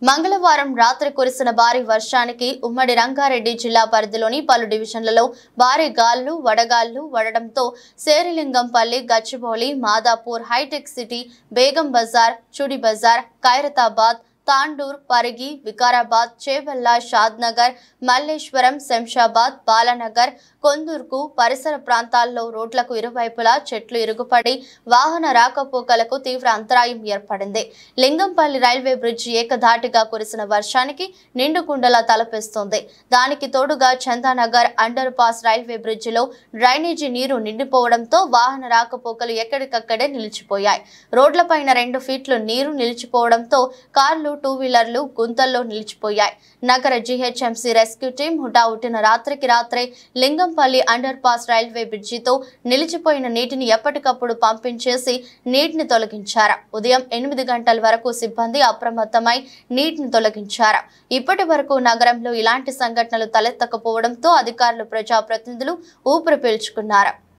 మంగళవారం రాత్రి కురిసిన భారీ వర్షానికి ఉమ్మడి రంగారెడ్డి జిల్లా పరిధిలోని పలు డివిజన్లలో భారీ గాలులు వడగాలులు వడడంతో శేరిలింగంపల్లి, గచ్చిబౌలి, మాదాపూర్, హైటెక్ సిటీ, బేగం బజార్, చుడి బజార్, ఖైరతాబాద్, తాండూర్, పరిగి, వికారాబాద్, చేవెళ్ల, షాద్నగర్, మల్లేశ్వరం, శంషాబాద్, బాలానగర్, కొందూర్కు పరిసర ప్రాంతాల్లో రోడ్లకు ఇరువైపులా చెట్లు ఇరుగుపడి వాహన రాకపోకలకు తీవ్ర అంతరాయం ఏర్పడింది. లింగంపల్లి రైల్వే బ్రిడ్జి ఏకధాటిగా కురిసిన వర్షానికి నిండుకుండలా తలపిస్తోంది. దానికి తోడుగా చందానగర్ అండర్ పాస్ రైల్వే బ్రిడ్జిలో డ్రైనేజీ నీరు నిండిపోవడంతో వాహన రాకపోకలు ఎక్కడికక్కడే నిలిచిపోయాయి. రోడ్లపైన 2 ఫీట్లు నీరు నిలిచిపోవడంతో కార్లు, 2 వీలర్లు గుంతల్లో నిలిచిపోయాయి. నగర జీహెచ్ఎంసీ రెస్క్యూ టీం హుటాహుటిన రాత్రికి రాత్రే లింగంపల్లి అండర్ పాస్ రైల్వే బ్రిడ్జితో నిలిచిపోయిన నీటిని ఎప్పటికప్పుడు పంపించేసి నీటిని తొలగించారు. ఉదయం 8 గంటల వరకు సిబ్బంది అప్రమత్తమై నీటిని తొలగించారు. ఇప్పటి వరకు నగరంలో ఇలాంటి సంఘటనలు తలెత్తకపోవడంతో అధికారులు, ప్రజాప్రతినిధులు ఊపిరి పీల్చుకున్నారు.